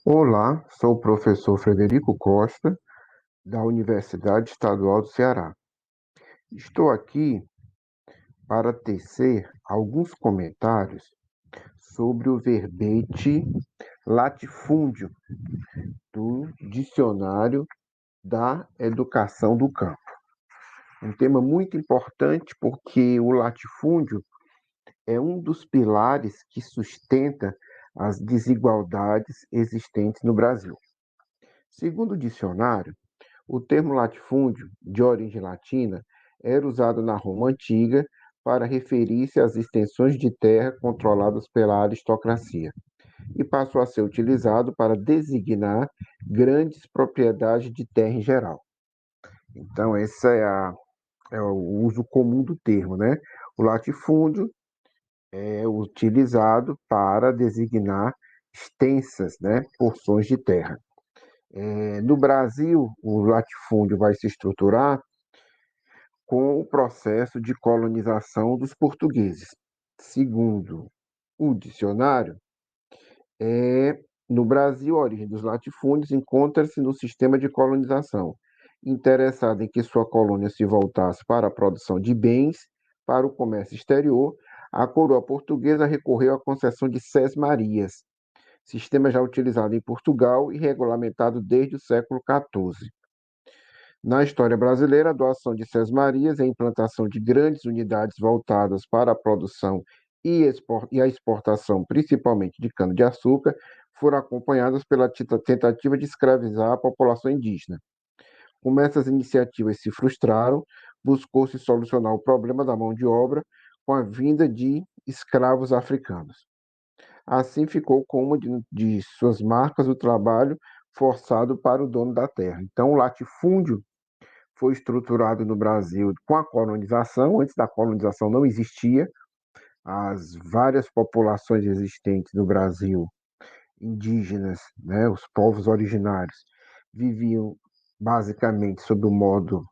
Olá, sou o professor Frederico Costa, da Universidade Estadual do Ceará. Estou aqui para tecer alguns comentários sobre o verbete latifúndio do Dicionário da Educação do Campo. Um tema muito importante porque o latifúndio é um dos pilares que sustenta as desigualdades existentes no Brasil. Segundo o dicionário, o termo latifúndio, de origem latina, era usado na Roma antiga para referir-se às extensões de terra controladas pela aristocracia e passou a ser utilizado para designar grandes propriedades de terra em geral. Então, esse é o uso comum do termo, né? O latifúndio é utilizado para designar extensas, né, porções de terra. No Brasil, o latifúndio vai se estruturar com o processo de colonização dos portugueses. Segundo o dicionário, no Brasil, a origem dos latifúndios encontra-se no sistema de colonização, interessado em que sua colônia se voltasse para a produção de bens para o comércio exterior. A coroa portuguesa recorreu à concessão de sesmarias, sistema já utilizado em Portugal e regulamentado desde o século XIV. Na história brasileira, a doação de sesmarias e a implantação de grandes unidades voltadas para a produção e a exportação, principalmente de cana-de-açúcar, foram acompanhadas pela tentativa de escravizar a população indígena. Como essas iniciativas se frustraram, buscou-se solucionar o problema da mão de obra com a vinda de escravos africanos. Assim ficou como uma de suas marcas o trabalho forçado para o dono da terra. Então, o latifúndio foi estruturado no Brasil com a colonização. Antes da colonização não existia. As várias populações existentes no Brasil, indígenas, né, os povos originários, viviam basicamente sob o modo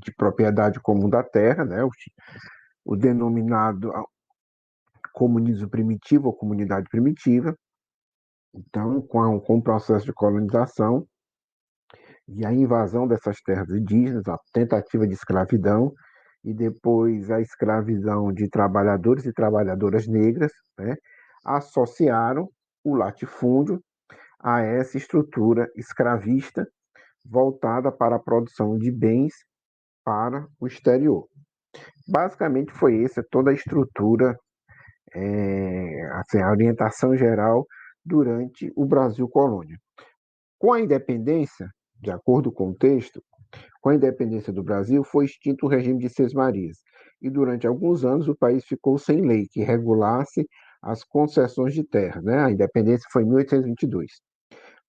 de propriedade comum da terra, né, o denominado comunismo primitivo ou comunidade primitiva. Então, com o processo de colonização e a invasão dessas terras indígenas, a tentativa de escravidão e depois a escravidão de trabalhadores e trabalhadoras negras, né, associaram o latifúndio a essa estrutura escravista voltada para a produção de bens para o exterior. Basicamente foi essa toda a estrutura, assim, a orientação geral durante o Brasil colônia. Com a independência, de acordo com o texto, com a independência do Brasil, foi extinto o regime de sesmarias, e durante alguns anos o país ficou sem lei que regulasse as concessões de terra, né? A independência foi em 1822.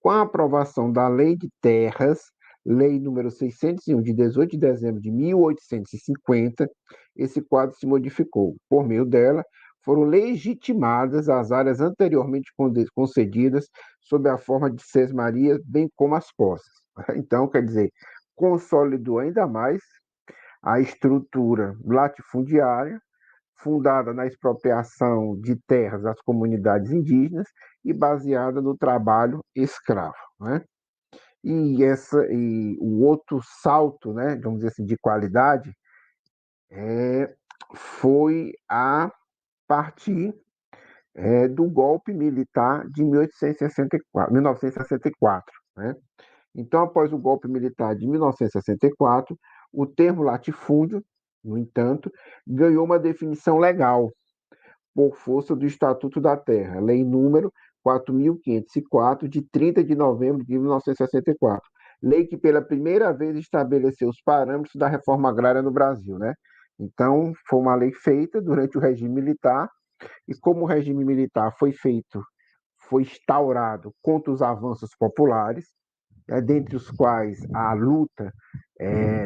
Com a aprovação da Lei de Terras, Lei número 601, de 18 de dezembro de 1850, esse quadro se modificou. Por meio dela, foram legitimadas as áreas anteriormente concedidas sob a forma de sesmarias, bem como as posses. Então, quer dizer, consolidou ainda mais a estrutura latifundiária, fundada na expropriação de terras das comunidades indígenas e baseada no trabalho escravo, né? E o outro salto, né, vamos dizer assim, de qualidade, foi a partir do golpe militar de 1964, né? Então, após o golpe militar de 1964, o termo latifúndio, no entanto, ganhou uma definição legal por força do Estatuto da Terra, Lei número 4.504, de 30 de novembro de 1964. Lei que pela primeira vez estabeleceu os parâmetros da reforma agrária no Brasil, né? Então, foi uma lei feita durante o regime militar, e como o regime militar foi instaurado contra os avanços populares, dentre os quais a luta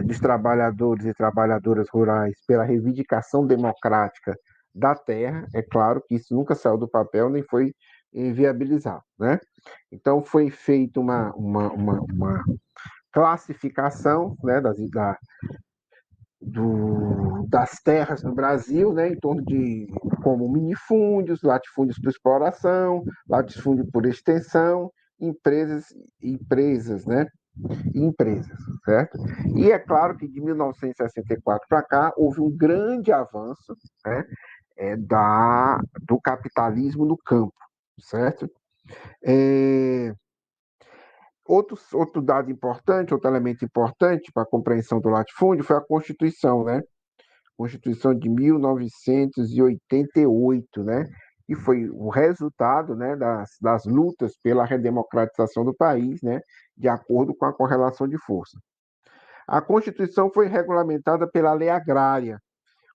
dos trabalhadores e trabalhadoras rurais pela reivindicação democrática da terra. É claro que isso nunca saiu do papel nem foi inviabilizado, né? Então foi feita uma classificação, né, das terras no Brasil, né, em torno de como minifúndios, latifúndios por exploração, latifúndio por extensão, empresas, né, empresas, certo? E é claro que de 1964 para cá houve um grande avanço, né, do capitalismo no campo, certo? É, outro dado importante, outro elemento importante para a compreensão do latifúndio foi a Constituição, né? Constituição de 1988, né? Que foi o resultado, né, das lutas pela redemocratização do país, né, de acordo com a correlação de força. A Constituição foi regulamentada pela Lei Agrária,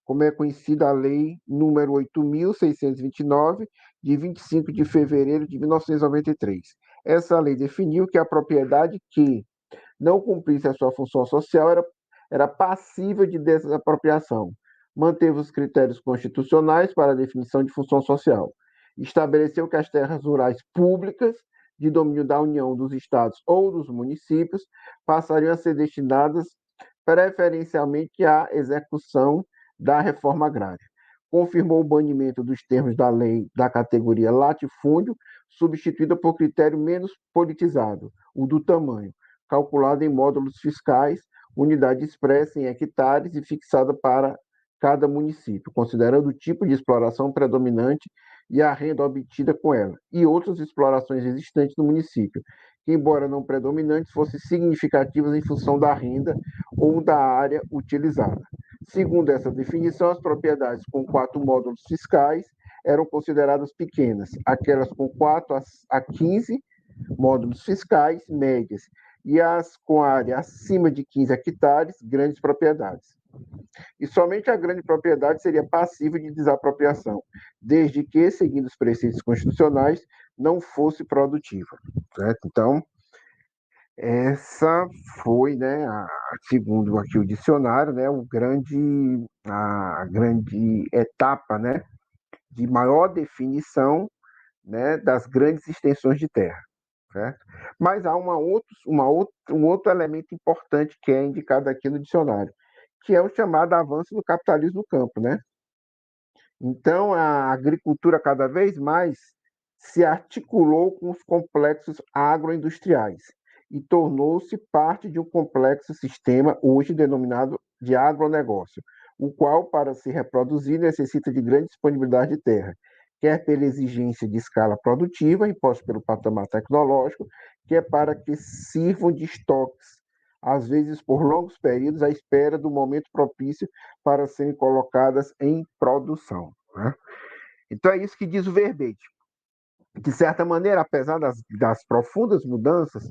como é conhecida a Lei número 8.629, de 25 de fevereiro de 1993. Essa lei definiu que a propriedade que não cumprisse a sua função social era passível de desapropriação. Manteve os critérios constitucionais para a definição de função social. Estabeleceu que as terras rurais públicas, de domínio da União, dos estados ou dos municípios, passariam a ser destinadas preferencialmente à execução da reforma agrária. Confirmou o banimento dos termos da lei da categoria latifúndio, substituída por critério menos politizado, o do tamanho, calculada em módulos fiscais, unidade expressa em hectares e fixada para cada município, considerando o tipo de exploração predominante e a renda obtida com ela, e outras explorações existentes no município, que, embora não predominantes, fossem significativas em função da renda ou da área utilizada. Segundo essa definição, as propriedades com 4 módulos fiscais eram consideradas pequenas, aquelas com 4 a 15 módulos fiscais médias, e as com área acima de 15 hectares, grandes propriedades. E somente a grande propriedade seria passível de desapropriação, desde que, seguindo os preceitos constitucionais, não fosse produtiva. Certo? Então, essa foi, né, segundo aqui o dicionário, né, a grande etapa, né, de maior definição, né, das grandes extensões de terra. Certo? Mas há um outro elemento importante que é indicado aqui no dicionário, que é o chamado avanço do capitalismo no campo, né? Então, a agricultura cada vez mais se articulou com os complexos agroindustriais e tornou-se parte de um complexo sistema hoje denominado de agronegócio, o qual, para se reproduzir, necessita de grande disponibilidade de terra, quer pela exigência de escala produtiva imposta pelo patamar tecnológico, quer para que sirvam de estoques, às vezes por longos períodos, à espera do momento propício para serem colocadas em produção. Né? Então é isso que diz o verbete. De certa maneira, apesar das profundas mudanças,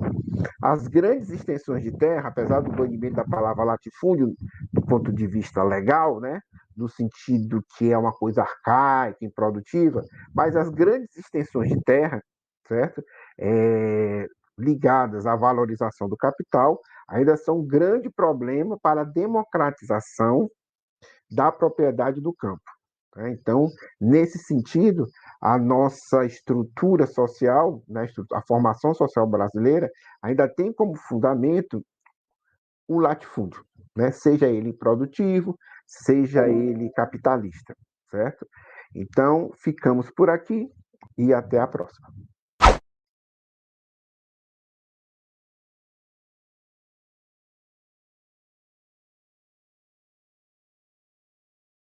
as grandes extensões de terra, apesar do banimento da palavra latifúndio do ponto de vista legal, né, no sentido que é uma coisa arcaica, improdutiva, mas as grandes extensões de terra, certo, ligadas à valorização do capital, ainda são um grande problema para a democratização da propriedade do campo. Né? Então, nesse sentido, a nossa estrutura social, né, a formação social brasileira, ainda tem como fundamento o latifúndio, né? Seja ele produtivo, seja ele capitalista, certo? Então, ficamos por aqui e até a próxima.